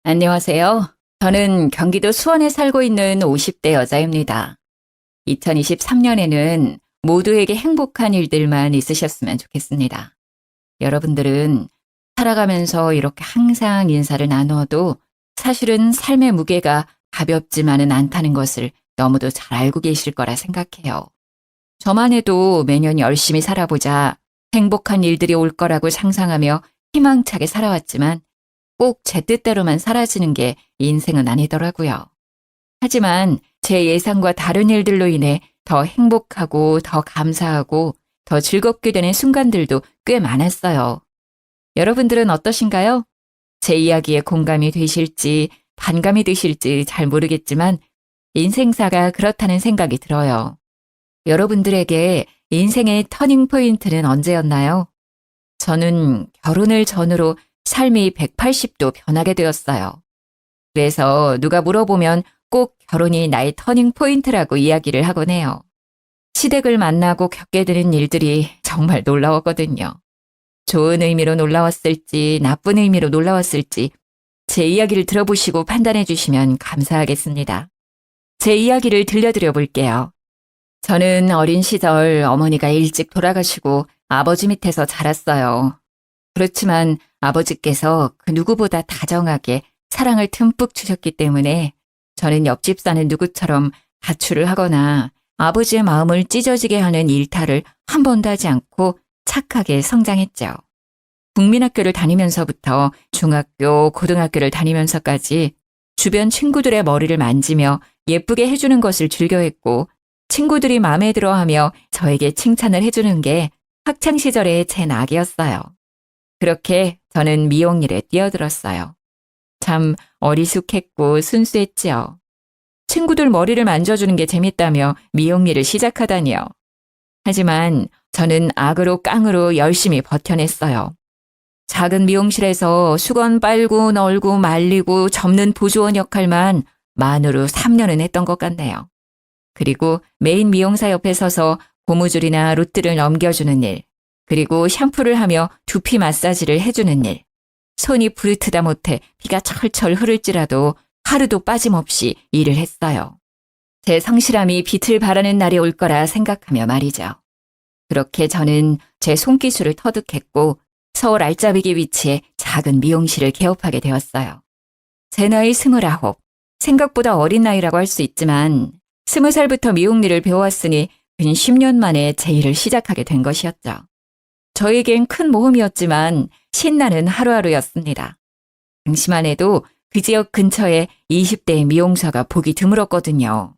안녕하세요. 저는 경기도 수원에 살고 있는 50대 여자입니다. 2023년에는 모두에게 행복한 일들만 있으셨으면 좋겠습니다. 여러분들은 살아가면서 이렇게 항상 인사를 나누어도 사실은 삶의 무게가 가볍지만은 않다는 것을 너무도 잘 알고 계실 거라 생각해요. 저만 해도 매년 열심히 살아보자 행복한 일들이 올 거라고 상상하며 희망차게 살아왔지만 꼭 제 뜻대로만 사라지는 게 인생은 아니더라고요. 하지만 제 예상과 다른 일들로 인해 더 행복하고 더 감사하고 더 즐겁게 되는 순간들도 꽤 많았어요. 여러분들은 어떠신가요? 제 이야기에 공감이 되실지 반감이 드실지 잘 모르겠지만 인생사가 그렇다는 생각이 들어요. 여러분들에게 인생의 터닝 포인트는 언제였나요? 저는 결혼을 전후로 삶이 180도 변하게 되었어요. 그래서 누가 물어보면 꼭 결혼이 나의 터닝 포인트라고 이야기를 하곤 해요. 시댁을 만나고 겪게 되는 일들이 정말 놀라웠거든요. 좋은 의미로 놀라웠을지 나쁜 의미로 놀라웠을지 제 이야기를 들어보시고 판단해 주시면 감사하겠습니다. 제 이야기를 들려드려 볼게요. 저는 어린 시절 어머니가 일찍 돌아가시고 아버지 밑에서 자랐어요. 그렇지만 아버지께서 그 누구보다 다정하게 사랑을 듬뿍 주셨기 때문에 저는 옆집 사는 누구처럼 가출을 하거나 아버지의 마음을 찢어지게 하는 일탈을 한 번도 하지 않고 착하게 성장했죠. 국민학교를 다니면서부터 중학교, 고등학교를 다니면서까지 주변 친구들의 머리를 만지며 예쁘게 해주는 것을 즐겨했고 친구들이 마음에 들어하며 저에게 칭찬을 해주는 게 학창시절의 제 낙이었어요. 그렇게 저는 미용일에 뛰어들었어요. 참 어리숙했고 순수했지요. 친구들 머리를 만져주는 게 재밌다며 미용일을 시작하다니요. 하지만 저는 악으로 깡으로 열심히 버텨냈어요. 작은 미용실에서 수건 빨고 널고 말리고 접는 보조원 역할만 만으로 3년은 했던 것 같네요. 그리고 메인 미용사 옆에 서서 고무줄이나 로트를 넘겨주는 일, 그리고 샴푸를 하며 두피 마사지를 해주는 일. 손이 부르트다 못해 피가 철철 흐를지라도 하루도 빠짐없이 일을 했어요. 제 성실함이 빛을 발하는 날이 올 거라 생각하며 말이죠. 그렇게 저는 제 손기술을 터득했고 서울 알짜배기 위치에 작은 미용실을 개업하게 되었어요. 제 나이 29, 생각보다 어린 나이라고 할 수 있지만 20살부터 미용 일을 배워왔으니 근 10년 만에 제 일을 시작하게 된 것이었죠. 저에겐 큰 모험이었지만 신나는 하루하루였습니다. 당시만 해도 그 지역 근처에 20대의 미용사가 보기 드물었거든요.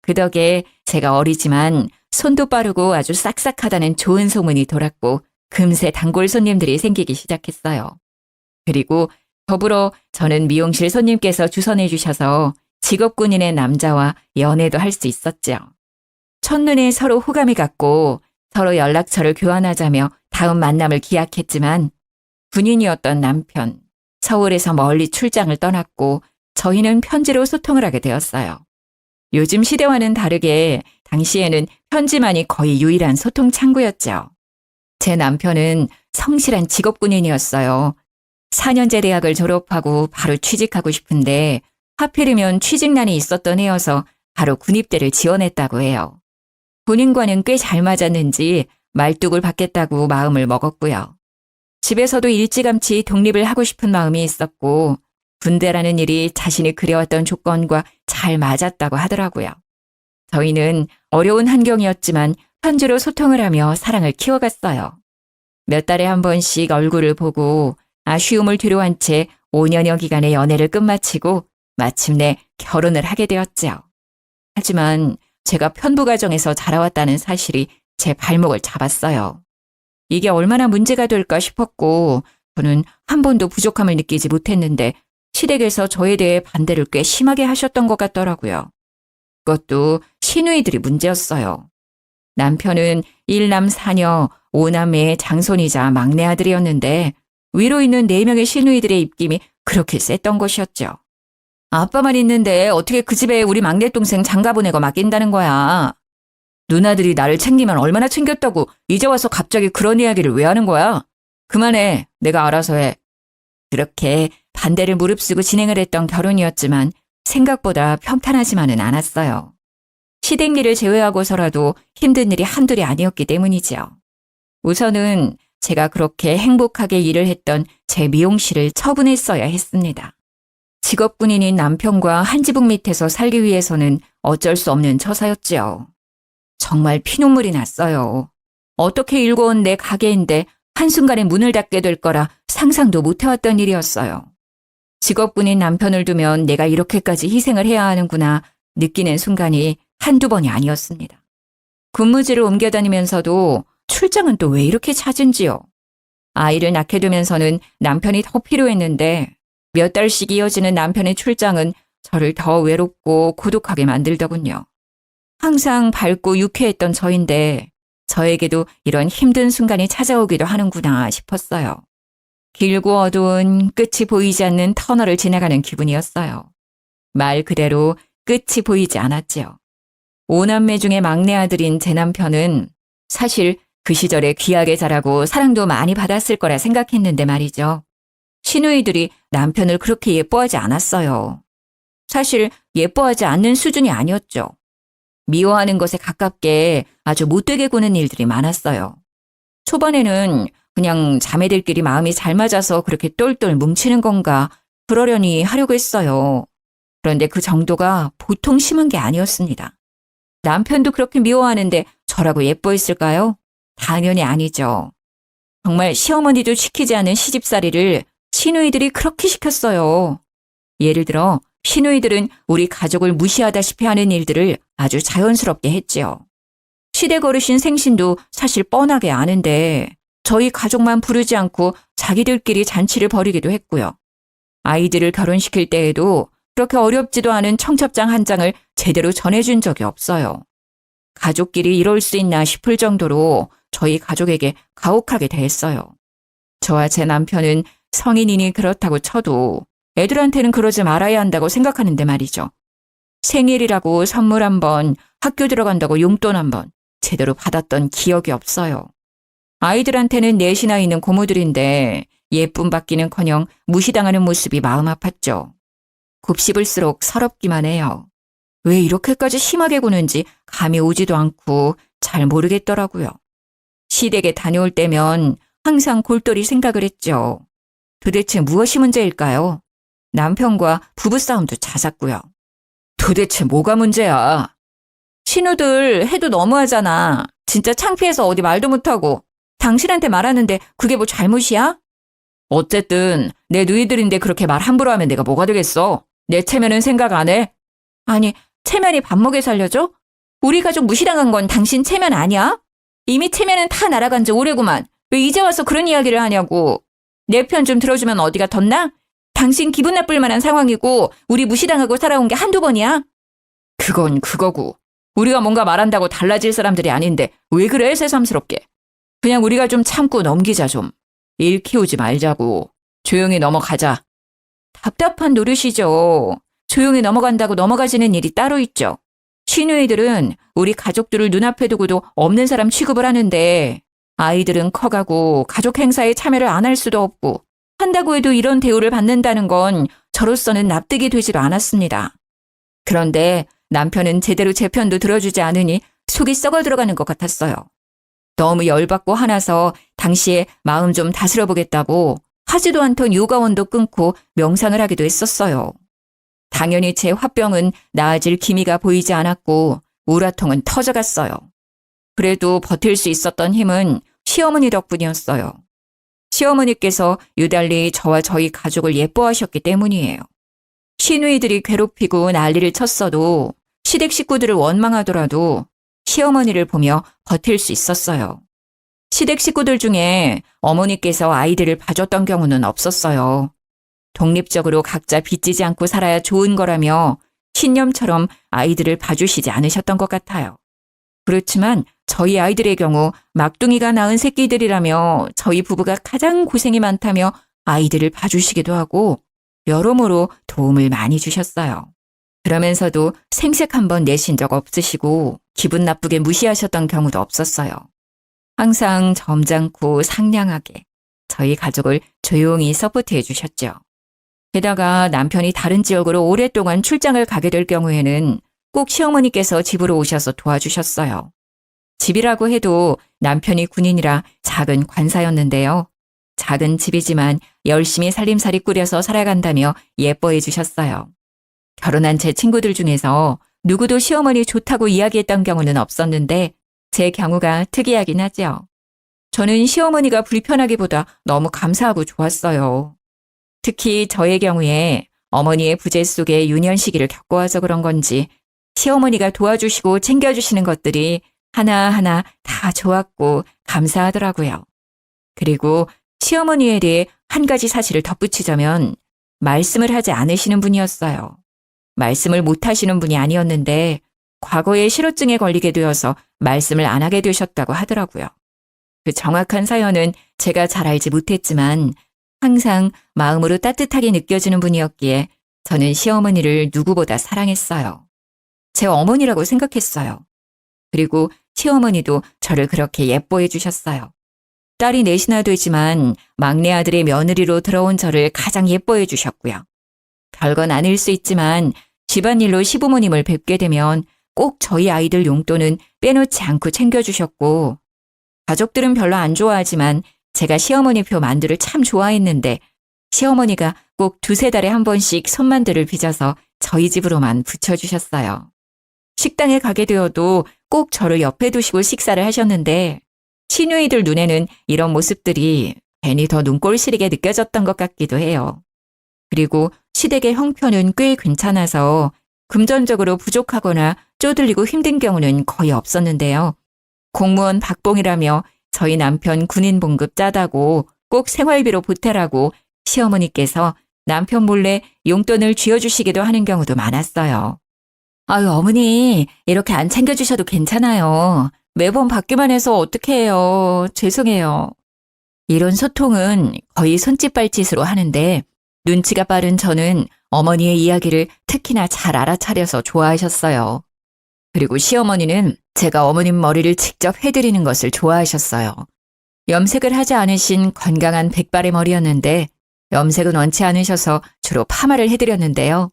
그 덕에 제가 어리지만 손도 빠르고 아주 싹싹하다는 좋은 소문이 돌았고 금세 단골 손님들이 생기기 시작했어요. 그리고 더불어 저는 미용실 손님께서 주선해 주셔서 직업군인의 남자와 연애도 할 수 있었죠. 첫눈에 서로 호감이 갔고 서로 연락처를 교환하자며 다음 만남을 기약했지만 군인이었던 남편, 서울에서 멀리 출장을 떠났고 저희는 편지로 소통을 하게 되었어요. 요즘 시대와는 다르게 당시에는 편지만이 거의 유일한 소통 창구였죠. 제 남편은 성실한 직업군인이었어요. 4년제 대학을 졸업하고 바로 취직하고 싶은데 하필이면 취직난이 있었던 해여서 바로 군입대를 지원했다고 해요. 본인과는 꽤 잘 맞았는지 말뚝을 받겠다고 마음을 먹었고요. 집에서도 일찌감치 독립을 하고 싶은 마음이 있었고 군대라는 일이 자신이 그려왔던 조건과 잘 맞았다고 하더라고요. 저희는 어려운 환경이었지만 편지로 소통을 하며 사랑을 키워갔어요. 몇 달에 한 번씩 얼굴을 보고 아쉬움을 뒤로한 채 5년여 기간의 연애를 끝마치고 마침내 결혼을 하게 되었죠. 하지만 제가 편부 가정에서 자라왔다는 사실이 제 발목을 잡았어요. 이게 얼마나 문제가 될까 싶었고 저는 한 번도 부족함을 느끼지 못했는데 시댁에서 저에 대해 반대를 꽤 심하게 하셨던 것 같더라고요. 그것도 시누이들이 문제였어요. 남편은 1남 4녀 5남매의 장손이자 막내 아들이었는데 위로 있는 4명의 시누이들의 입김이 그렇게 셌던 것이었죠. 아빠만 있는데 어떻게 그 집에 우리 막내 동생 장가 보내고 맡긴다는 거야. 누나들이 나를 챙기면 얼마나 챙겼다고 이제 와서 갑자기 그런 이야기를 왜 하는 거야? 그만해. 내가 알아서 해. 그렇게 반대를 무릅쓰고 진행을 했던 결혼이었지만 생각보다 평탄하지만은 않았어요. 시댁 일을 제외하고서라도 힘든 일이 한둘이 아니었기 때문이지요. 우선은 제가 그렇게 행복하게 일을 했던 제 미용실을 처분했어야 했습니다. 직업군인인 남편과 한 지붕 밑에서 살기 위해서는 어쩔 수 없는 처사였지요. 정말 피눈물이 났어요. 어떻게 일궈온 내 가게인데 한순간에 문을 닫게 될 거라 상상도 못 해왔던 일이었어요. 직업군인 남편을 두면 내가 이렇게까지 희생을 해야 하는구나 느끼는 순간이 한두 번이 아니었습니다. 근무지를 옮겨 다니면서도 출장은 또 왜 이렇게 잦은지요. 아이를 낳게 되면서는 남편이 더 필요했는데 몇 달씩 이어지는 남편의 출장은 저를 더 외롭고 고독하게 만들더군요. 항상 밝고 유쾌했던 저인데 저에게도 이런 힘든 순간이 찾아오기도 하는구나 싶었어요. 길고 어두운 끝이 보이지 않는 터널을 지나가는 기분이었어요. 말 그대로 끝이 보이지 않았지요. 5남매 중에 막내 아들인 제 남편은 사실 그 시절에 귀하게 자라고 사랑도 많이 받았을 거라 생각했는데 말이죠. 시누이들이 남편을 그렇게 예뻐하지 않았어요. 사실 예뻐하지 않는 수준이 아니었죠. 미워하는 것에 가깝게 아주 못되게 구는 일들이 많았어요. 초반에는 그냥 자매들끼리 마음이 잘 맞아서 그렇게 똘똘 뭉치는 건가 그러려니 하려고 했어요. 그런데 그 정도가 보통 심한 게 아니었습니다. 남편도 그렇게 미워하는데 저라고 예뻐했을까요? 당연히 아니죠. 정말 시어머니도 시키지 않은 시집살이를 시누이들이 그렇게 시켰어요. 예를 들어 시누이들은 우리 가족을 무시하다시피 하는 일들을 아주 자연스럽게 했지요. 시댁 어르신 생신도 사실 뻔하게 아는데 저희 가족만 부르지 않고 자기들끼리 잔치를 벌이기도 했고요. 아이들을 결혼시킬 때에도 그렇게 어렵지도 않은 청첩장 한 장을 제대로 전해준 적이 없어요. 가족끼리 이럴 수 있나 싶을 정도로 저희 가족에게 가혹하게 대했어요. 저와 제 남편은 성인이니 그렇다고 쳐도 애들한테는 그러지 말아야 한다고 생각하는데 말이죠. 생일이라고 선물 한 번, 학교 들어간다고 용돈 한 번 제대로 받았던 기억이 없어요. 아이들한테는 넷이나 있는 고모들인데 예쁨 받기는커녕 무시당하는 모습이 마음 아팠죠. 곱씹을수록 서럽기만 해요. 왜 이렇게까지 심하게 구는지 감이 오지도 않고 잘 모르겠더라고요. 시댁에 다녀올 때면 항상 골똘히 생각을 했죠. 도대체 무엇이 문제일까요? 남편과 부부싸움도 잦았고요. 도대체 뭐가 문제야? 신우들 해도 너무하잖아. 진짜 창피해서 어디 말도 못하고. 당신한테 말하는데 그게 뭐 잘못이야? 어쨌든 내 누이들인데 그렇게 말 함부로 하면 내가 뭐가 되겠어? 내 체면은 생각 안 해? 아니, 체면이 밥 먹여 살려줘? 우리 가족 무시당한 건 당신 체면 아니야? 이미 체면은 다 날아간 지 오래구만. 왜 이제 와서 그런 이야기를 하냐고. 내 편 좀 들어주면 어디가 덧나? 당신 기분 나쁠 만한 상황이고 우리 무시당하고 살아온 게 한두 번이야? 그건 그거고. 우리가 뭔가 말한다고 달라질 사람들이 아닌데 왜 그래 새삼스럽게. 그냥 우리가 좀 참고 넘기자 좀. 일 키우지 말자고. 조용히 넘어가자. 답답한 노릇이죠. 조용히 넘어간다고 넘어가지는 일이 따로 있죠. 시누이들은 우리 가족들을 눈앞에 두고도 없는 사람 취급을 하는데 아이들은 커가고 가족 행사에 참여를 안 할 수도 없고 한다고 해도 이런 대우를 받는다는 건 저로서는 납득이 되지도 않았습니다. 그런데 남편은 제대로 제 편도 들어주지 않으니 속이 썩어 들어가는 것 같았어요. 너무 열받고 화나서 당시에 마음 좀 다스려 보겠다고 하지도 않던 요가원도 끊고 명상을 하기도 했었어요. 당연히 제 화병은 나아질 기미가 보이지 않았고 우라통은 터져갔어요. 그래도 버틸 수 있었던 힘은 시어머니 덕분이었어요. 시어머니께서 유달리 저와 저희 가족을 예뻐하셨기 때문이에요. 시누이들이 괴롭히고 난리를 쳤어도 시댁 식구들을 원망하더라도 시어머니를 보며 버틸 수 있었어요. 시댁 식구들 중에 어머니께서 아이들을 봐줬던 경우는 없었어요. 독립적으로 각자 빚지지 않고 살아야 좋은 거라며 신념처럼 아이들을 봐주시지 않으셨던 것 같아요. 그렇지만 저희 아이들의 경우 막둥이가 낳은 새끼들이라며 저희 부부가 가장 고생이 많다며 아이들을 봐주시기도 하고 여러모로 도움을 많이 주셨어요. 그러면서도 생색 한 번 내신 적 없으시고 기분 나쁘게 무시하셨던 경우도 없었어요. 항상 점잖고 상냥하게 저희 가족을 조용히 서포트해 주셨죠. 게다가 남편이 다른 지역으로 오랫동안 출장을 가게 될 경우에는 꼭 시어머니께서 집으로 오셔서 도와주셨어요. 집이라고 해도 남편이 군인이라 작은 관사였는데요. 작은 집이지만 열심히 살림살이 꾸려서 살아간다며 예뻐해 주셨어요. 결혼한 제 친구들 중에서 누구도 시어머니 좋다고 이야기했던 경우는 없었는데 제 경우가 특이하긴 하죠. 저는 시어머니가 불편하기보다 너무 감사하고 좋았어요. 특히 저의 경우에 어머니의 부재 속에 유년 시기를 겪어와서 그런 건지 시어머니가 도와주시고 챙겨주시는 것들이 하나하나 다 좋았고 감사하더라고요. 그리고 시어머니에 대해 한 가지 사실을 덧붙이자면 말씀을 하지 않으시는 분이었어요. 말씀을 못 하시는 분이 아니었는데 과거에 실어증에 걸리게 되어서 말씀을 안 하게 되셨다고 하더라고요. 그 정확한 사연은 제가 잘 알지 못했지만 항상 마음으로 따뜻하게 느껴지는 분이었기에 저는 시어머니를 누구보다 사랑했어요. 제 어머니라고 생각했어요. 그리고 시어머니도 저를 그렇게 예뻐해 주셨어요. 딸이 넷이나 되지만 막내 아들의 며느리로 들어온 저를 가장 예뻐해 주셨고요. 별건 아닐 수 있지만 집안일로 시부모님을 뵙게 되면 꼭 저희 아이들 용돈은 빼놓지 않고 챙겨주셨고 가족들은 별로 안 좋아하지만 제가 시어머니표 만두를 참 좋아했는데 시어머니가 꼭 두세 달에 한 번씩 손만두를 빚어서 저희 집으로만 붙여주셨어요. 식당에 가게 되어도 꼭 저를 옆에 두시고 식사를 하셨는데 시누이들 눈에는 이런 모습들이 괜히 더 눈꼴 시리게 느껴졌던 것 같기도 해요. 그리고 시댁의 형편은 꽤 괜찮아서 금전적으로 부족하거나 쪼들리고 힘든 경우는 거의 없었는데요. 공무원 박봉이라며 저희 남편 군인 봉급 짜다고 꼭 생활비로 보태라고 시어머니께서 남편 몰래 용돈을 쥐어주시기도 하는 경우도 많았어요. 아유, 어머니, 이렇게 안 챙겨주셔도 괜찮아요. 매번 받기만 해서 어떻게 해요. 죄송해요. 이런 소통은 거의 손짓발짓으로 하는데 눈치가 빠른 저는 어머니의 이야기를 특히나 잘 알아차려서 좋아하셨어요. 그리고 시어머니는 제가 어머님 머리를 직접 해드리는 것을 좋아하셨어요. 염색을 하지 않으신 건강한 백발의 머리였는데 염색은 원치 않으셔서 주로 파마를 해드렸는데요.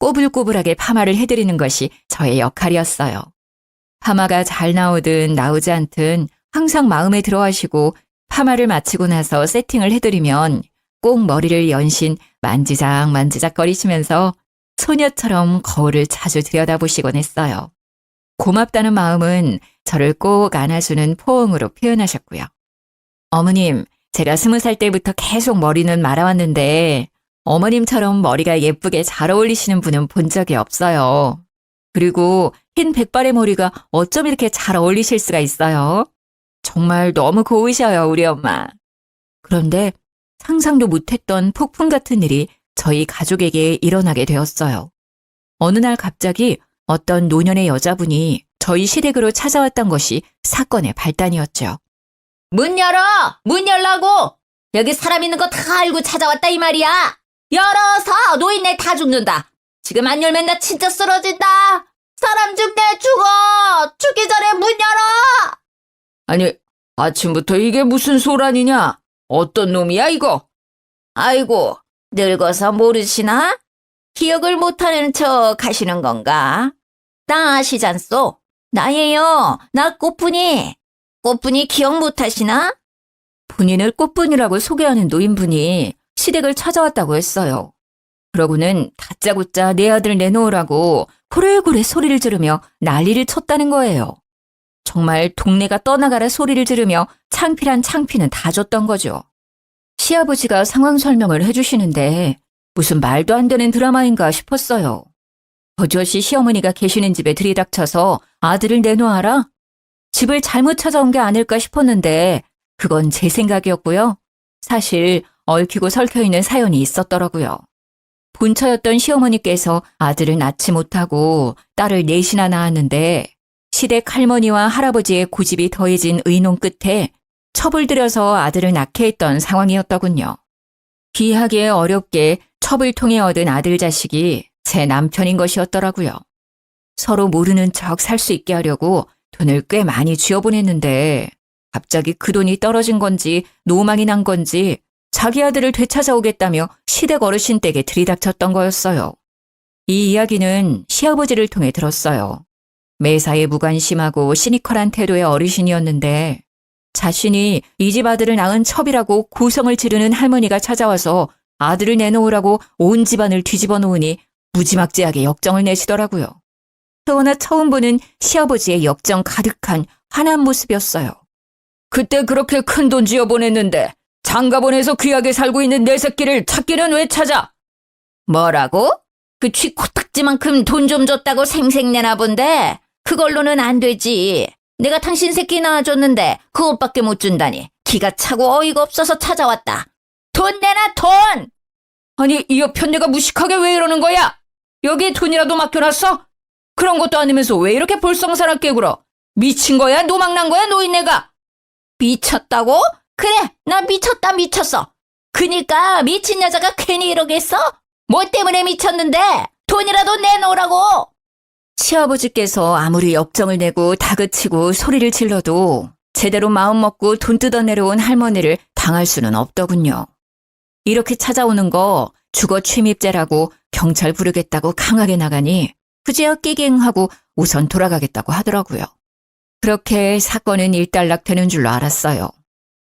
꼬불꼬불하게 파마를 해드리는 것이 저의 역할이었어요. 파마가 잘 나오든 나오지 않든 항상 마음에 들어하시고 파마를 마치고 나서 세팅을 해드리면 꼭 머리를 연신 만지작 거리시면서 소녀처럼 거울을 자주 들여다보시곤 했어요. 고맙다는 마음은 저를 꼭 안아주는 포옹으로 표현하셨고요. 어머님, 제가 20살 때부터 계속 머리는 말아왔는데 어머님처럼 머리가 예쁘게 잘 어울리시는 분은 본 적이 없어요. 그리고 흰 백발의 머리가 어쩜 이렇게 잘 어울리실 수가 있어요? 정말 너무 고우셔요, 우리 엄마. 그런데 상상도 못했던 폭풍 같은 일이 저희 가족에게 일어나게 되었어요. 어느 날 갑자기 어떤 노년의 여자분이 저희 시댁으로 찾아왔던 것이 사건의 발단이었죠. 문 열어! 문 열라고! 여기 사람 있는 거 다 알고 찾아왔다 이 말이야! 열어서 노인네 다 죽는다! 지금 안 열면 나 진짜 쓰러진다! 사람 죽대 죽어! 죽기 전에 문 열어! 아니, 아침부터 이게 무슨 소란이냐? 어떤 놈이야, 이거? 아이고, 늙어서 모르시나? 기억을 못하는 척 하시는 건가? 나 아시잖소? 나예요. 나 꽃분이. 꽃분이 기억 못하시나? 본인을 꽃분이라고 소개하는 노인분이 시댁을 찾아왔다고 했어요. 그러고는 다짜고짜 내 아들 내놓으라고 고래고래 소리를 지르며 난리를 쳤다는 거예요. 정말 동네가 떠나가라 소리를 지르며 창피란 창피는 다 줬던 거죠. 시아버지가 상황 설명을 해주시는데 무슨 말도 안 되는 드라마인가 싶었어요. 버젓이 시어머니가 계시는 집에 들이닥쳐서 아들을 내놓아라? 집을 잘못 찾아온 게 아닐까 싶었는데 그건 제 생각이었고요. 사실 얽히고 설켜있는 사연이 있었더라고요. 본처였던 시어머니께서 아들을 낳지 못하고 딸을 넷이나 낳았는데 시댁 할머니와 할아버지의 고집이 더해진 의논 끝에 첩을 들여서 아들을 낳게 했던 상황이었더군요. 귀하게 어렵게 첩을 통해 얻은 아들 자식이 제 남편인 것이었더라고요. 서로 모르는 척 살 수 있게 하려고 돈을 꽤 많이 쥐어보냈는데 갑자기 그 돈이 떨어진 건지 노망이 난 건지 자기 아들을 되찾아오겠다며 시댁 어르신 댁에 들이닥쳤던 거였어요. 이 이야기는 시아버지를 통해 들었어요. 매사에 무관심하고 시니컬한 태도의 어르신이었는데 자신이 이 집 아들을 낳은 첩이라고 고성을 지르는 할머니가 찾아와서 아들을 내놓으라고 온 집안을 뒤집어 놓으니 무지막지하게 역정을 내시더라고요. 태어나 처음 보는 시아버지의 역정 가득한 화난 모습이었어요. 그때 그렇게 큰 돈 쥐어 보냈는데 장가보내서 귀하게 살고 있는 내 새끼를 찾기는 왜 찾아? 뭐라고? 그 쥐 코딱지만큼 돈 좀 줬다고 생색내나 본데 그걸로는 안 되지. 내가 당신 새끼 낳아줬는데 그것밖에 못 준다니. 기가 차고 어이가 없어서 찾아왔다. 돈 내놔 돈! 아니, 이 여편네가 무식하게 왜 이러는 거야? 여기에 돈이라도 맡겨놨어? 그런 것도 아니면서 왜 이렇게 볼썽사납게 굴어? 미친 거야? 노망난 거야? 노인네가? 미쳤다고? 그래, 나 미쳤어. 그니까 미친 여자가 괜히 이러겠어? 뭐 때문에 미쳤는데? 돈이라도 내놓으라고! 시아버지께서 아무리 역정을 내고 다그치고 소리를 질러도 제대로 마음 먹고 돈 뜯어 내려온 할머니를 당할 수는 없더군요. 이렇게 찾아오는 거 주거 침입죄라고 경찰 부르겠다고 강하게 나가니 그제야 끼갱하고 우선 돌아가겠다고 하더라고요. 그렇게 사건은 일단락되는 줄로 알았어요.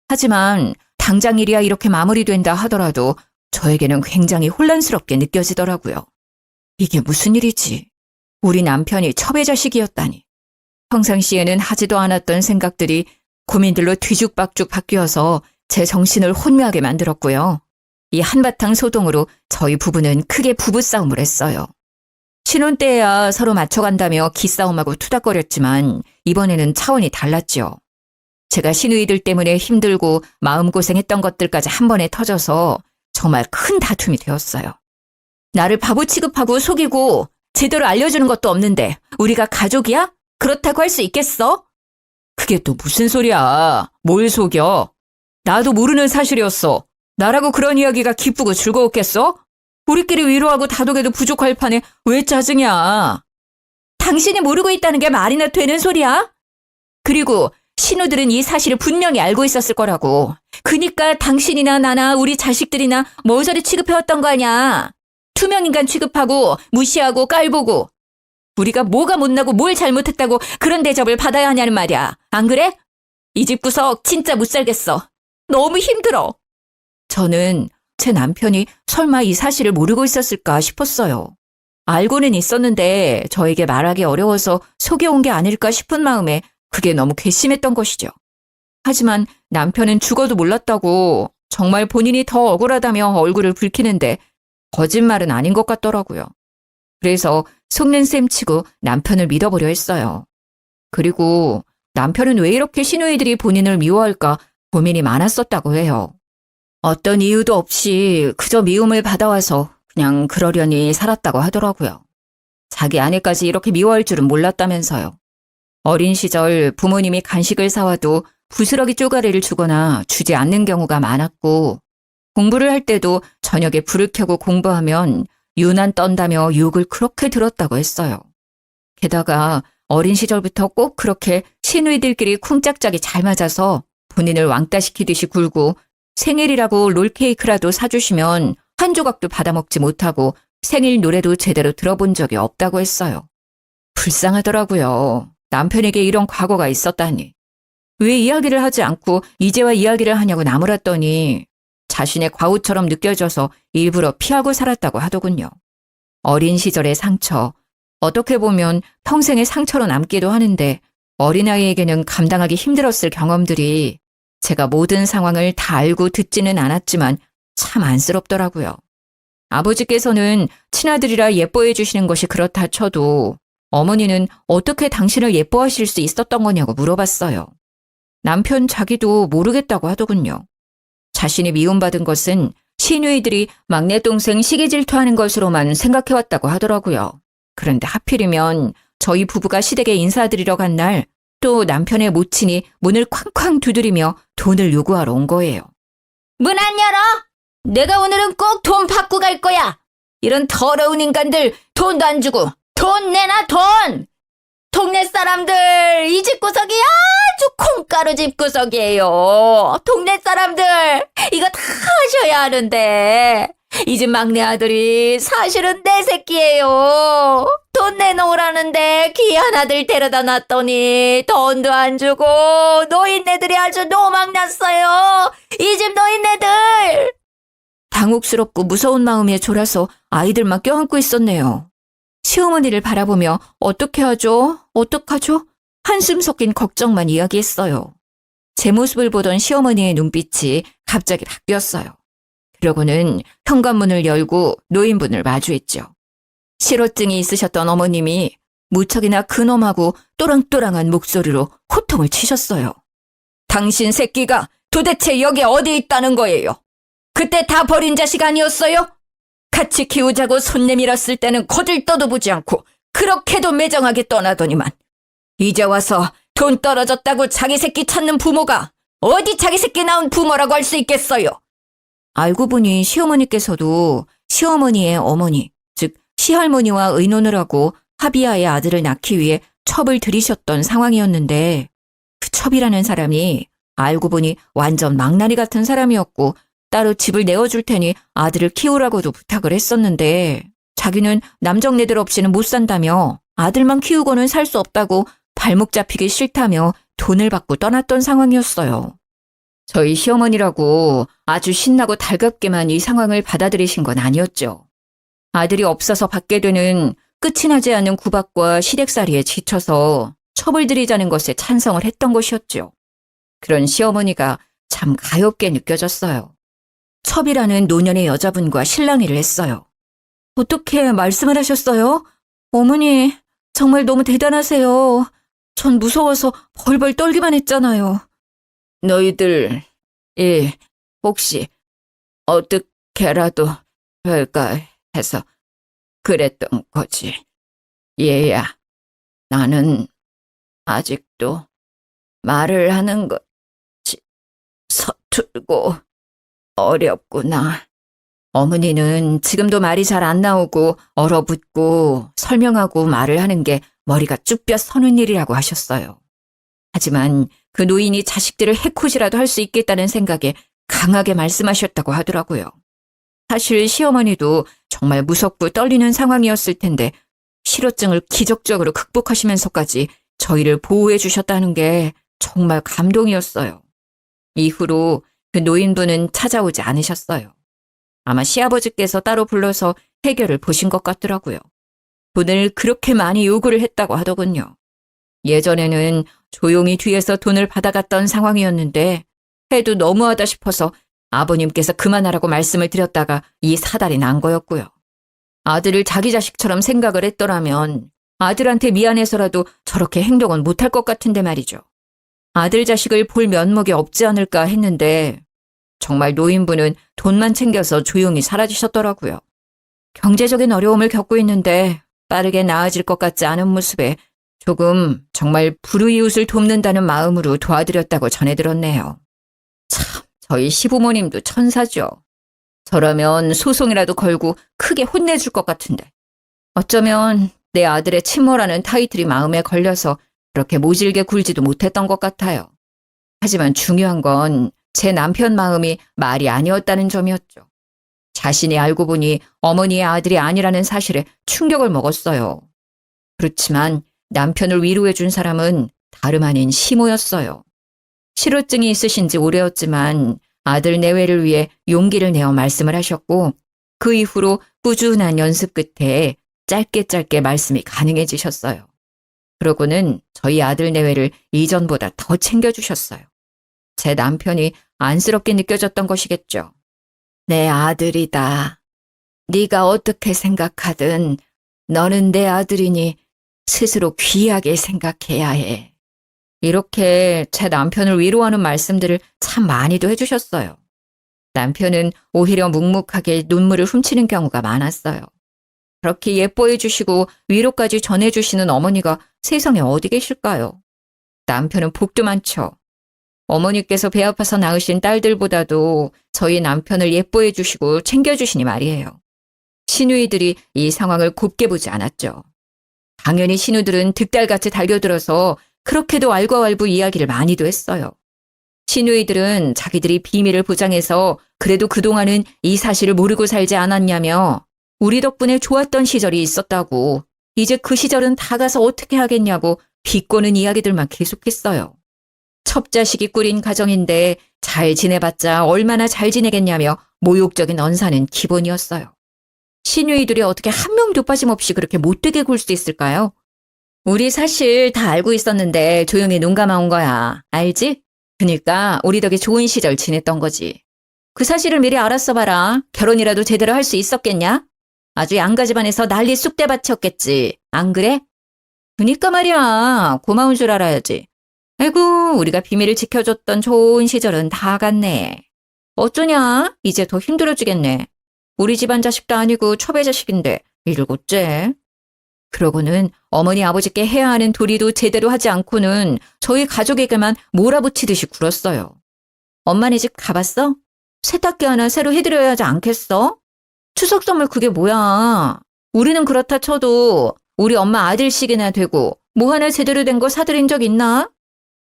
하지만 당장 일이야 이렇게 마무리된다 하더라도 저에게는 굉장히 혼란스럽게 느껴지더라고요. 이게 무슨 일이지? 우리 남편이 첩의 자식이었다니. 평상시에는 하지도 않았던 생각들이 고민들로 뒤죽박죽 바뀌어서 제 정신을 혼미하게 만들었고요. 이 한바탕 소동으로 저희 부부는 크게 부부싸움을 했어요. 신혼 때야 서로 맞춰간다며 기싸움하고 투닥거렸지만 이번에는 차원이 달랐죠. 제가 시누이들 때문에 힘들고 마음고생했던 것들까지 한 번에 터져서 정말 큰 다툼이 되었어요. 나를 바보 취급하고 속이고 제대로 알려주는 것도 없는데 우리가 가족이야? 그렇다고 할 수 있겠어? 그게 또 무슨 소리야. 뭘 속여? 나도 모르는 사실이었어. 나라고 그런 이야기가 기쁘고 즐거웠겠어? 우리끼리 위로하고 다독여도 부족할 판에 왜 짜증이야? 당신이 모르고 있다는 게 말이나 되는 소리야? 그리고 신우들은 이 사실을 분명히 알고 있었을 거라고. 그니까 당신이나 나나 우리 자식들이나 모서리 취급해왔던 거 아니야. 투명인간 취급하고 무시하고 깔보고. 우리가 뭐가 못나고 뭘 잘못했다고 그런 대접을 받아야 하냐는 말이야. 안 그래? 이 집 구석 진짜 못 살겠어. 너무 힘들어. 저는 제 남편이 설마 이 사실을 모르고 있었을까 싶었어요. 알고는 있었는데 저에게 말하기 어려워서 속여온 게 아닐까 싶은 마음에 그게 너무 괘씸했던 것이죠. 하지만 남편은 죽어도 몰랐다고 정말 본인이 더 억울하다며 얼굴을 붉히는데 거짓말은 아닌 것 같더라고요. 그래서 속는 셈 치고 남편을 믿어보려 했어요. 그리고 남편은 왜 이렇게 시누이들이 본인을 미워할까 고민이 많았었다고 해요. 어떤 이유도 없이 그저 미움을 받아와서 그냥 그러려니 살았다고 하더라고요. 자기 아내까지 이렇게 미워할 줄은 몰랐다면서요. 어린 시절 부모님이 간식을 사와도 부스러기 쪼가리를 주거나 주지 않는 경우가 많았고 공부를 할 때도 저녁에 불을 켜고 공부하면 유난 떤다며 욕을 그렇게 들었다고 했어요. 게다가 어린 시절부터 꼭 그렇게 시누이들끼리 쿵짝짝이 잘 맞아서 본인을 왕따시키듯이 굴고 생일이라고 롤케이크라도 사주시면 한 조각도 받아먹지 못하고 생일 노래도 제대로 들어본 적이 없다고 했어요. 불쌍하더라고요. 남편에게 이런 과거가 있었다니. 왜 이야기를 하지 않고 이제와 이야기를 하냐고 나무랐더니 자신의 과오처럼 느껴져서 일부러 피하고 살았다고 하더군요. 어린 시절의 상처, 어떻게 보면 평생의 상처로 남기도 하는데 어린아이에게는 감당하기 힘들었을 경험들이 제가 모든 상황을 다 알고 듣지는 않았지만 참 안쓰럽더라고요. 아버지께서는 친아들이라 예뻐해 주시는 것이 그렇다 쳐도 어머니는 어떻게 당신을 예뻐하실 수 있었던 거냐고 물어봤어요. 남편 자기도 모르겠다고 하더군요. 자신이 미움받은 것은 시누이들이 막내 동생 시기 질투하는 것으로만 생각해왔다고 하더라고요. 그런데 하필이면 저희 부부가 시댁에 인사드리러 간 날 또 남편의 모친이 문을 쾅쾅 두드리며 돈을 요구하러 온 거예요. 문 안 열어! 내가 오늘은 꼭 돈 받고 갈 거야! 이런 더러운 인간들 돈도 안 주고 돈 내놔 돈! 동네 사람들, 이 집구석이 아주 콩가루 집구석이에요. 동네 사람들, 이거 다 아셔야 하는데. 이 집 막내 아들이 사실은 내 새끼예요. 돈 내놓으라는데 귀한 아들 데려다 놨더니 돈도 안 주고 노인네들이 아주 노망났어요. 이 집 노인네들. 당혹스럽고 무서운 마음에 졸아서 아이들만 껴안고 있었네요. 시어머니를 바라보며 어떻게 하죠? 어떡하죠? 한숨 섞인 걱정만 이야기했어요. 제 모습을 보던 시어머니의 눈빛이 갑자기 바뀌었어요. 그러고는 현관문을 열고 노인분을 마주했죠. 실어증이 있으셨던 어머님이 무척이나 근엄하고 또랑또랑한 목소리로 호통을 치셨어요. 당신 새끼가 도대체 여기 어디 있다는 거예요? 그때 다 버린 자식 아니었어요? 같이 키우자고 손 내밀었을 때는 거들떠도 보지 않고 그렇게도 매정하게 떠나더니만 이제 와서 돈 떨어졌다고 자기 새끼 찾는 부모가 어디 자기 새끼 낳은 부모라고 할 수 있겠어요? 알고 보니 시어머니께서도 시어머니의 어머니, 즉 시할머니와 의논을 하고 합의하에 아들을 낳기 위해 첩을 들이셨던 상황이었는데 그 첩이라는 사람이 알고 보니 완전 망나니 같은 사람이었고 따로 집을 내어줄 테니 아들을 키우라고도 부탁을 했었는데 자기는 남정네들 없이는 못 산다며 아들만 키우고는 살 수 없다고 발목 잡히기 싫다며 돈을 받고 떠났던 상황이었어요. 저희 시어머니라고 아주 신나고 달갑게만 이 상황을 받아들이신 건 아니었죠. 아들이 없어서 받게 되는 끝이 나지 않는 구박과 시댁살이에 지쳐서 첩을 들이자는 것에 찬성을 했던 것이었죠. 그런 시어머니가 참 가엾게 느껴졌어요. 첩이라는 노년의 여자분과 실랑이를 했어요. 어떻게 말씀을 하셨어요? 어머니, 정말 너무 대단하세요. 전 무서워서 벌벌 떨기만 했잖아요. 너희들, 혹시 어떻게라도 될까 해서 그랬던 거지. 얘야, 나는 아직도 말을 하는 것이 서툴고 어렵구나. 어머니는 지금도 말이 잘 안 나오고 얼어붙고 설명하고 말을 하는 게 머리가 쭈뼛 서는 일이라고 하셨어요. 하지만 그 노인이 자식들을 해코지라도 할 수 있겠다는 생각에 강하게 말씀하셨다고 하더라고요. 사실 시어머니도 정말 무섭고 떨리는 상황이었을 텐데 실어증을 기적적으로 극복하시면서까지 저희를 보호해 주셨다는 게 정말 감동이었어요. 이후로 그 노인분은 찾아오지 않으셨어요. 아마 시아버지께서 따로 불러서 해결을 보신 것 같더라고요. 돈을 그렇게 많이 요구를 했다고 하더군요. 예전에는 조용히 뒤에서 돈을 받아갔던 상황이었는데 해도 너무하다 싶어서 아버님께서 그만하라고 말씀을 드렸다가 이 사달이 난 거였고요. 아들을 자기 자식처럼 생각을 했더라면 아들한테 미안해서라도 저렇게 행동은 못할 것 같은데 말이죠. 아들 자식을 볼 면목이 없지 않을까 했는데 정말 노인분은 돈만 챙겨서 조용히 사라지셨더라고요. 경제적인 어려움을 겪고 있는데 빠르게 나아질 것 같지 않은 모습에 조금 정말 불우이웃을 돕는다는 마음으로 도와드렸다고 전해 들었네요. 참, 저희 시부모님도 천사죠. 저라면 소송이라도 걸고 크게 혼내줄 것 같은데 어쩌면 내 아들의 친모라는 타이틀이 마음에 걸려서 그렇게 모질게 굴지도 못했던 것 같아요. 하지만 중요한 건 제 남편 마음이 말이 아니었다는 점이었죠. 자신이 알고 보니 어머니의 아들이 아니라는 사실에 충격을 먹었어요. 그렇지만 남편을 위로해준 사람은 다름 아닌 시모였어요. 실어증이 있으신지 오래였지만 아들 내외를 위해 용기를 내어 말씀을 하셨고 그 이후로 꾸준한 연습 끝에 짧게 말씀이 가능해지셨어요. 그러고는 저희 아들 내외를 이전보다 더 챙겨주셨어요. 제 남편이 안쓰럽게 느껴졌던 것이겠죠. 내 아들이다. 네가 어떻게 생각하든 너는 내 아들이니 스스로 귀하게 생각해야 해. 이렇게 제 남편을 위로하는 말씀들을 참 많이도 해주셨어요. 남편은 오히려 묵묵하게 눈물을 훔치는 경우가 많았어요. 그렇게 예뻐해 주시고 위로까지 전해주시는 어머니가 세상에 어디 계실까요? 남편은 복도 많죠. 어머니께서 배 아파서 낳으신 딸들보다도 저희 남편을 예뻐해 주시고 챙겨주시니 말이에요. 시누이들이 이 상황을 곱게 보지 않았죠. 당연히 신우들은 득달같이 달겨들어서 그렇게도 왈가왈부 이야기를 많이도 했어요. 신우이들은 자기들이 비밀을 보장해서 그래도 그동안은 이 사실을 모르고 살지 않았냐며 우리 덕분에 좋았던 시절이 있었다고 이제 그 시절은 다 가서 어떻게 하겠냐고 비꼬는 이야기들만 계속했어요. 첩자식이 꾸린 가정인데 잘 지내봤자 얼마나 잘 지내겠냐며 모욕적인 언사는 기본이었어요. 신우이들이 어떻게 한 명도 빠짐없이 그렇게 못되게 굴 수 있을까요? 우리 사실 다 알고 있었는데 조용히 눈 감아온 거야. 알지? 그러니까 우리 덕에 좋은 시절 지냈던 거지. 그 사실을 미리 알았어 봐라. 결혼이라도 제대로 할 수 있었겠냐? 아주 양가 집안에서 난리 쑥대밭이었겠지. 안 그래? 그니까 말이야. 고마운 줄 알아야지. 아이고, 우리가 비밀을 지켜줬던 좋은 시절은 다 갔네. 어쩌냐? 이제 더 힘들어지겠네. 우리 집안 자식도 아니고 첩의 자식인데 일곱째. 그러고는 어머니 아버지께 해야 하는 도리도 제대로 하지 않고는 저희 가족에게만 몰아붙이듯이 굴었어요. 엄마네 집 가봤어? 세탁기 하나 새로 해드려야 하지 않겠어? 추석 선물 그게 뭐야? 우리는 그렇다 쳐도 우리 엄마 아들씩이나 되고 뭐 하나 제대로 된 거 사드린 적 있나?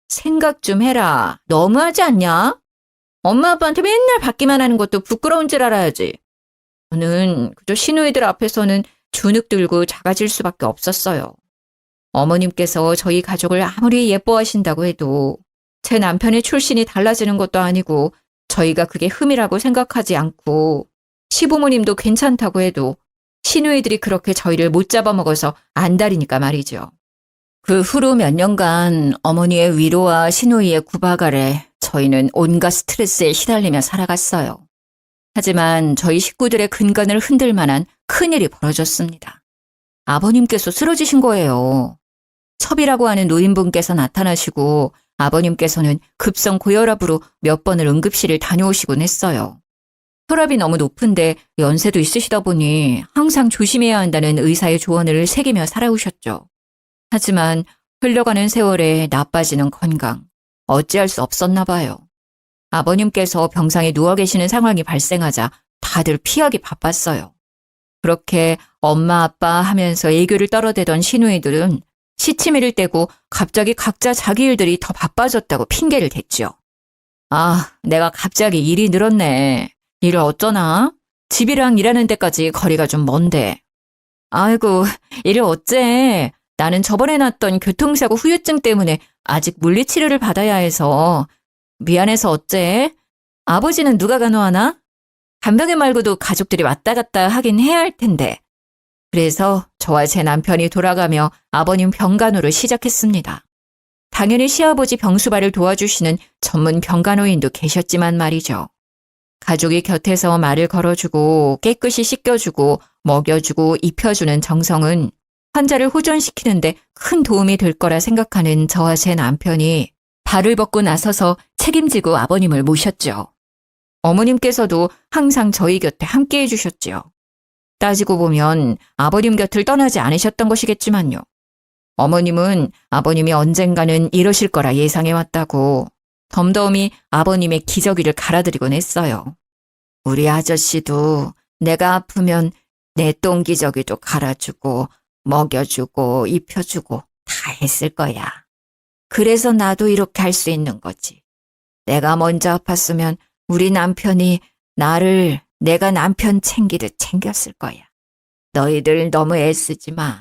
생각 좀 해라. 너무하지 않냐? 엄마 아빠한테 맨날 받기만 하는 것도 부끄러운 줄 알아야지. 저는 그저 시누이들 앞에서는 주눅 들고 작아질 수밖에 없었어요. 어머님께서 저희 가족을 아무리 예뻐하신다고 해도 제 남편의 출신이 달라지는 것도 아니고 저희가 그게 흠이라고 생각하지 않고 시부모님도 괜찮다고 해도 시누이들이 그렇게 저희를 못 잡아먹어서 안달이니까 말이죠. 그 후로 몇 년간 어머니의 위로와 시누이의 구박 아래 저희는 온갖 스트레스에 시달리며 살아갔어요. 하지만 저희 식구들의 근간을 흔들 만한 큰일이 벌어졌습니다. 아버님께서 쓰러지신 거예요. 첩이라고 하는 노인분께서 나타나시고 아버님께서는 급성 고혈압으로 몇 번을 응급실을 다녀오시곤 했어요. 혈압이 너무 높은데 연세도 있으시다 보니 항상 조심해야 한다는 의사의 조언을 새기며 살아오셨죠. 하지만 흘러가는 세월에 나빠지는 건강, 어찌할 수 없었나 봐요. 아버님께서 병상에 누워 계시는 상황이 발생하자 다들 피하기 바빴어요. 그렇게 엄마 아빠 하면서 애교를 떨어대던 시누이들은 시치미를 떼고 갑자기 각자 자기 일들이 더 바빠졌다고 핑계를 댔죠. 아, 내가 갑자기 일이 늘었네. 일을 어쩌나? 집이랑 일하는 데까지 거리가 좀 먼데. 아이고, 일을 어째? 나는 저번에 났던 교통사고 후유증 때문에 아직 물리치료를 받아야 해서 미안해서 어째? 아버지는 누가 간호하나? 간병인 말고도 가족들이 왔다 갔다 하긴 해야 할 텐데. 그래서 저와 제 남편이 돌아가며 아버님 병간호를 시작했습니다. 당연히 시아버지 병수발을 도와주시는 전문 병간호인도 계셨지만 말이죠. 가족이 곁에서 말을 걸어주고 깨끗이 씻겨주고 먹여주고 입혀주는 정성은 환자를 호전시키는데 큰 도움이 될 거라 생각하는 저와 제 남편이 발을 벗고 나서서 책임지고 아버님을 모셨죠. 어머님께서도 항상 저희 곁에 함께 해주셨지요. 따지고 보면 아버님 곁을 떠나지 않으셨던 것이겠지만요. 어머님은 아버님이 언젠가는 이러실 거라 예상해왔다고 덤덤히 아버님의 기저귀를 갈아드리곤 했어요. 우리 아저씨도 내가 아프면 내 똥기저귀도 갈아주고 먹여주고 입혀주고 다 했을 거야. 그래서 나도 이렇게 할 수 있는 거지. 내가 먼저 아팠으면 우리 남편이 나를 내가 남편 챙기듯 챙겼을 거야. 너희들 너무 애쓰지 마.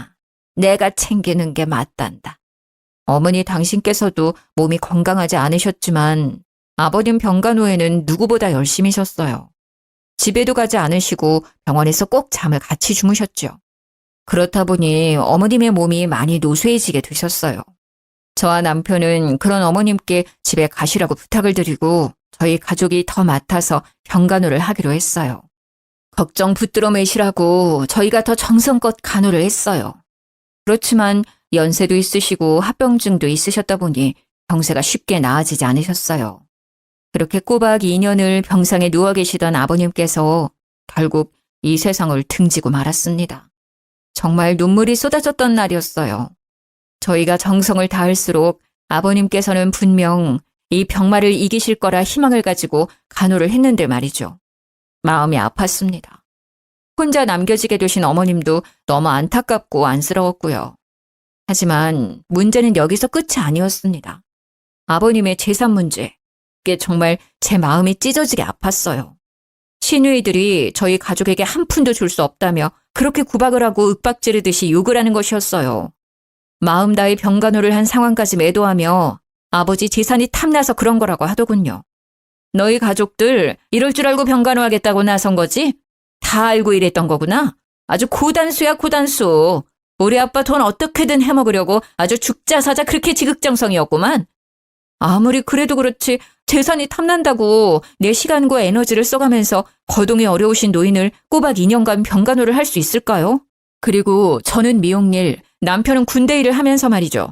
내가 챙기는 게 맞단다. 어머니 당신께서도 몸이 건강하지 않으셨지만 아버님 병간 후에는 누구보다 열심히셨어요. 집에도 가지 않으시고 병원에서 꼭 잠을 같이 주무셨죠. 그렇다 보니 어머님의 몸이 많이 노쇠해지게 되셨어요. 저와 남편은 그런 어머님께 집에 가시라고 부탁을 드리고 저희 가족이 더 맡아서 병간호를 하기로 했어요. 걱정 붙들어 매시라고 저희가 더 정성껏 간호를 했어요. 그렇지만 연세도 있으시고 합병증도 있으셨다 보니 병세가 쉽게 나아지지 않으셨어요. 그렇게 꼬박 2년을 병상에 누워 계시던 아버님께서 결국 이 세상을 등지고 말았습니다. 정말 눈물이 쏟아졌던 날이었어요. 저희가 정성을 다할수록 아버님께서는 분명 이 병마를 이기실 거라 희망을 가지고 간호를 했는데 말이죠. 마음이 아팠습니다. 혼자 남겨지게 되신 어머님도 너무 안타깝고 안쓰러웠고요. 하지만 문제는 여기서 끝이 아니었습니다. 아버님의 재산 문제. 그게 정말 제 마음이 찢어지게 아팠어요. 시누이들이 저희 가족에게 한 푼도 줄 수 없다며 그렇게 구박을 하고 윽박지르듯이 욕을 하는 것이었어요. 마음 다해 병간호를 한 상황까지 매도하며 아버지 재산이 탐나서 그런 거라고 하더군요. 너희 가족들 이럴 줄 알고 병간호하겠다고 나선 거지? 다 알고 이랬던 거구나. 아주 고단수야 고단수. 우리 아빠 돈 어떻게든 해먹으려고 아주 죽자사자 그렇게 지극정성이었구만. 아무리 그래도 그렇지 재산이 탐난다고 내 시간과 에너지를 써가면서 거동이 어려우신 노인을 꼬박 2년간 병간호를 할 수 있을까요? 그리고 저는 미용일, 남편은 군대 일을 하면서 말이죠.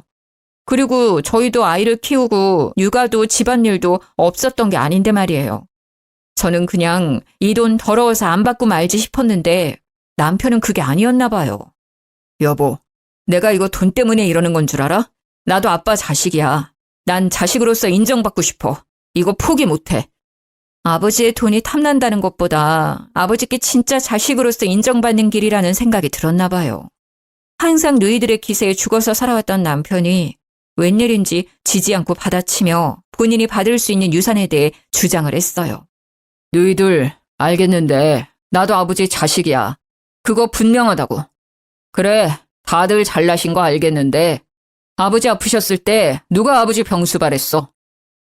그리고 저희도 아이를 키우고 육아도 집안일도 없었던 게 아닌데 말이에요. 저는 그냥 이 돈 더러워서 안 받고 말지 싶었는데 남편은 그게 아니었나 봐요. 여보, 내가 이거 돈 때문에 이러는 건 줄 알아? 나도 아빠 자식이야. 난 자식으로서 인정받고 싶어. 이거 포기 못해. 아버지의 돈이 탐난다는 것보다 아버지께 진짜 자식으로서 인정받는 길이라는 생각이 들었나 봐요. 항상 누이들의 기세에 죽어서 살아왔던 남편이 웬일인지 지지 않고 받아치며 본인이 받을 수 있는 유산에 대해 주장을 했어요. 누이들 알겠는데 나도 아버지 자식이야. 그거 분명하다고. 그래, 다들 잘나신 거 알겠는데 아버지 아프셨을 때 누가 아버지 병수발했어?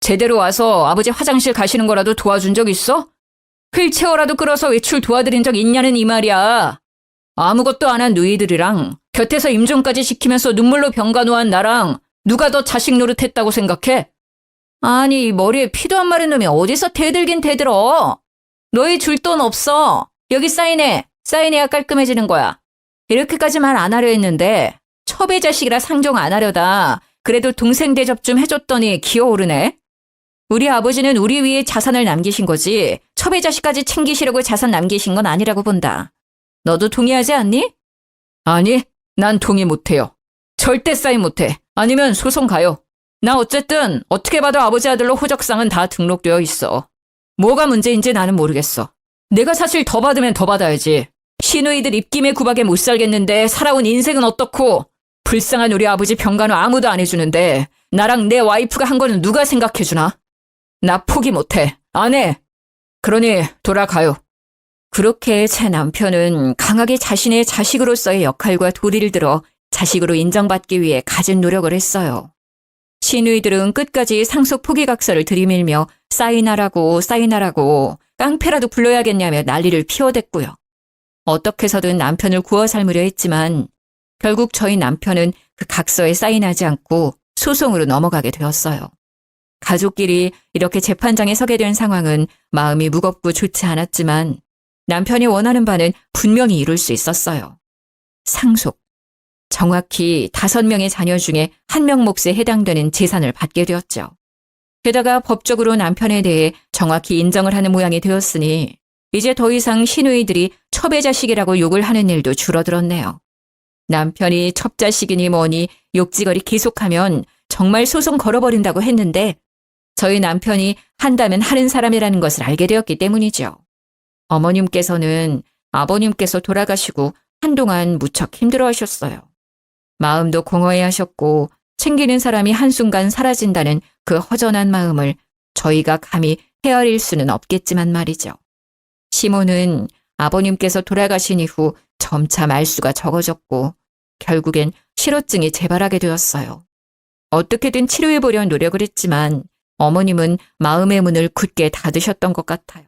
제대로 와서 아버지 화장실 가시는 거라도 도와준 적 있어? 휠체어라도 끌어서 외출 도와드린 적 있냐는 이 말이야. 아무것도 안 한 누이들이랑 곁에서 임종까지 시키면서 눈물로 병간호한 나랑 누가 더 자식 노릇했다고 생각해? 아니, 머리에 피도 안 마른 놈이 어디서 대들긴 대들어. 너희 줄 돈 없어. 여기 사인해. 사인해야 깔끔해지는 거야. 이렇게까지 말 안 하려 했는데 첩의 자식이라 상종 안 하려다 그래도 동생 대접 좀 해줬더니 기어오르네. 우리 아버지는 우리 위에 자산을 남기신 거지 첩의 자식까지 챙기시려고 자산 남기신 건 아니라고 본다. 너도 동의하지 않니? 아니, 난 동의 못해요. 절대 사인 못해. 아니면 소송 가요. 나 어쨌든 어떻게 봐도 아버지 아들로 호적상은 다 등록되어 있어. 뭐가 문제인지 나는 모르겠어. 내가 사실 더 받으면 더 받아야지. 시누이들 입김에 구박에 못 살겠는데 살아온 인생은 어떻고 불쌍한 우리 아버지 병간호 아무도 안 해주는데 나랑 내 와이프가 한 거는 누가 생각해주나? 나 포기 못해. 안 해. 그러니 돌아가요. 그렇게 제 남편은 강하게 자신의 자식으로서의 역할과 도리를 들어 자식으로 인정받기 위해 갖은 노력을 했어요. 시누이들은 끝까지 상속 포기각서를 들이밀며 사인하라고 깡패라도 불러야겠냐며 난리를 피워댔고요. 어떻게 해서든 남편을 구워 삶으려 했지만 결국 저희 남편은 그 각서에 사인하지 않고 소송으로 넘어가게 되었어요. 가족끼리 이렇게 재판장에 서게 된 상황은 마음이 무겁고 좋지 않았지만 남편이 원하는 바는 분명히 이룰 수 있었어요. 상속. 정확히 5명의 자녀 중에 1명 몫에 해당되는 재산을 받게 되었죠. 게다가 법적으로 남편에 대해 정확히 인정을 하는 모양이 되었으니 이제 더 이상 시누이들이 첩의 자식이라고 욕을 하는 일도 줄어들었네요. 남편이 첩자식이니 뭐니 욕지거리 계속하면 정말 소송 걸어버린다고 했는데 저희 남편이 한다면 하는 사람이라는 것을 알게 되었기 때문이죠. 어머님께서는 아버님께서 돌아가시고 한동안 무척 힘들어하셨어요. 마음도 공허해하셨고 챙기는 사람이 한순간 사라진다는 그 허전한 마음을 저희가 감히 헤아릴 수는 없겠지만 말이죠. 시모는 아버님께서 돌아가신 이후 점차 말수가 적어졌고 결국엔 실어증이 재발하게 되었어요. 어떻게든 치료해보려 노력을 했지만 어머님은 마음의 문을 굳게 닫으셨던 것 같아요.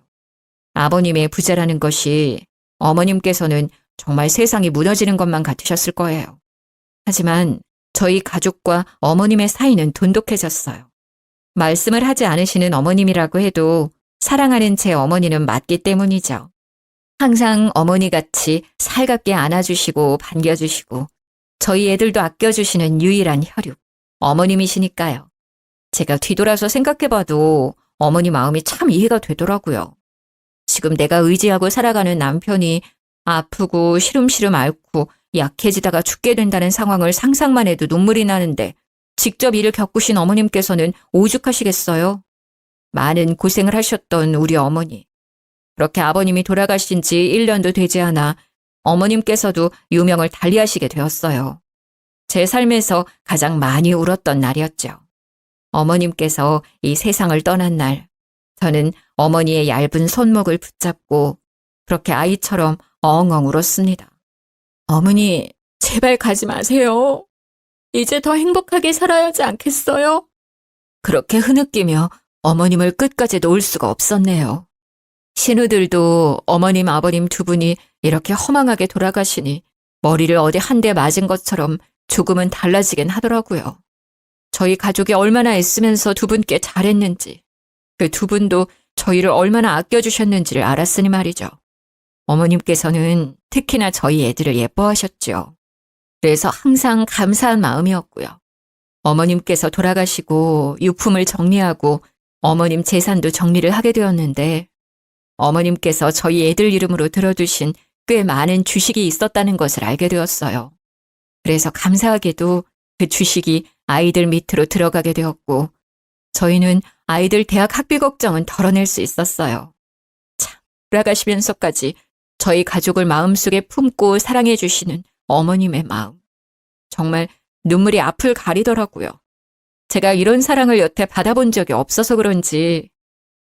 아버님의 부자라는 것이 어머님께서는 정말 세상이 무너지는 것만 같으셨을 거예요. 하지만 저희 가족과 어머님의 사이는 돈독해졌어요. 말씀을 하지 않으시는 어머님이라고 해도 사랑하는 제 어머니는 맞기 때문이죠. 항상 어머니같이 살갑게 안아주시고 반겨주시고 저희 애들도 아껴주시는 유일한 혈육, 어머님이시니까요. 제가 뒤돌아서 생각해봐도 어머니 마음이 참 이해가 되더라고요. 지금 내가 의지하고 살아가는 남편이 아프고 시름시름 앓고 약해지다가 죽게 된다는 상황을 상상만 해도 눈물이 나는데 직접 이를 겪으신 어머님께서는 오죽하시겠어요? 많은 고생을 하셨던 우리 어머니. 그렇게 아버님이 돌아가신 지 1년도 되지 않아 어머님께서도 유명을 달리하시게 되었어요. 제 삶에서 가장 많이 울었던 날이었죠. 어머님께서 이 세상을 떠난 날, 저는 어머니의 얇은 손목을 붙잡고 그렇게 아이처럼 엉엉 울었습니다. 어머니, 제발 가지 마세요. 이제 더 행복하게 살아야 하지 않겠어요? 그렇게 흐느끼며 어머님을 끝까지 놓을 수가 없었네요. 신우들도 어머님, 아버님 두 분이 이렇게 허망하게 돌아가시니 머리를 어디 한 대 맞은 것처럼 조금은 달라지긴 하더라고요. 저희 가족이 얼마나 애쓰면서 두 분께 잘했는지, 그 두 분도 저희를 얼마나 아껴주셨는지를 알았으니 말이죠. 어머님께서는 특히나 저희 애들을 예뻐하셨죠. 그래서 항상 감사한 마음이었고요. 어머님께서 돌아가시고 유품을 정리하고 어머님 재산도 정리를 하게 되었는데 어머님께서 저희 애들 이름으로 들어두신 꽤 많은 주식이 있었다는 것을 알게 되었어요. 그래서 감사하게도 그 주식이 아이들 밑으로 들어가게 되었고 저희는 아이들 대학 학비 걱정은 덜어낼 수 있었어요. 참, 돌아가시면서까지 저희 가족을 마음속에 품고 사랑해 주시는 어머님의 마음. 정말 눈물이 앞을 가리더라고요. 제가 이런 사랑을 여태 받아본 적이 없어서 그런지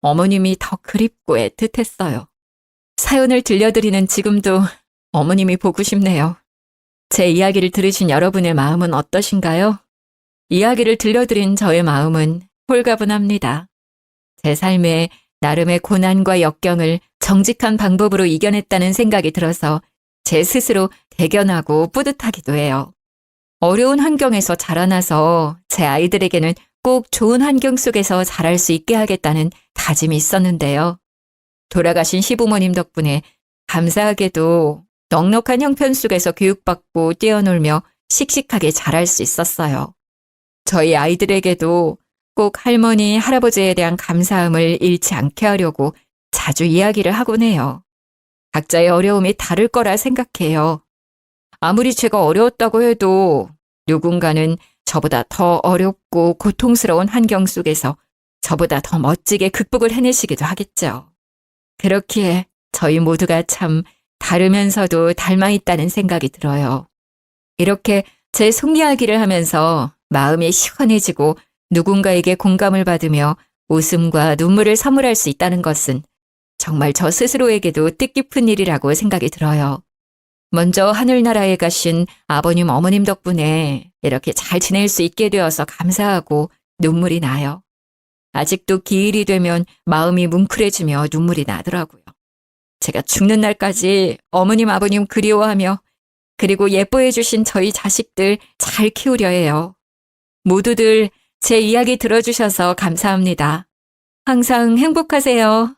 어머님이 더 그립고 애틋했어요. 사연을 들려드리는 지금도 어머님이 보고 싶네요. 제 이야기를 들으신 여러분의 마음은 어떠신가요? 이야기를 들려드린 저의 마음은 홀가분합니다. 제 삶에 나름의 고난과 역경을 정직한 방법으로 이겨냈다는 생각이 들어서 제 스스로 대견하고 뿌듯하기도 해요. 어려운 환경에서 자라나서 제 아이들에게는 꼭 좋은 환경 속에서 자랄 수 있게 하겠다는 다짐이 있었는데요. 돌아가신 시부모님 덕분에 감사하게도 넉넉한 형편 속에서 교육받고 뛰어놀며 씩씩하게 자랄 수 있었어요. 저희 아이들에게도 꼭 할머니, 할아버지에 대한 감사함을 잃지 않게 하려고 자주 이야기를 하곤 해요. 각자의 어려움이 다를 거라 생각해요. 아무리 제가 어려웠다고 해도 누군가는 저보다 더 어렵고 고통스러운 환경 속에서 저보다 더 멋지게 극복을 해내시기도 하겠죠. 그렇기에 저희 모두가 참 다르면서도 닮아있다는 생각이 들어요. 이렇게 제 속이야기를 하면서 마음이 시원해지고 누군가에게 공감을 받으며 웃음과 눈물을 선물할 수 있다는 것은 정말 저 스스로에게도 뜻깊은 일이라고 생각이 들어요. 먼저 하늘나라에 가신 아버님, 어머님 덕분에 이렇게 잘 지낼 수 있게 되어서 감사하고 눈물이 나요. 아직도 기일이 되면 마음이 뭉클해지며 눈물이 나더라고요. 제가 죽는 날까지 어머님, 아버님 그리워하며 그리고 예뻐해 주신 저희 자식들 잘 키우려 해요. 모두들 제 이야기 들어주셔서 감사합니다. 항상 행복하세요.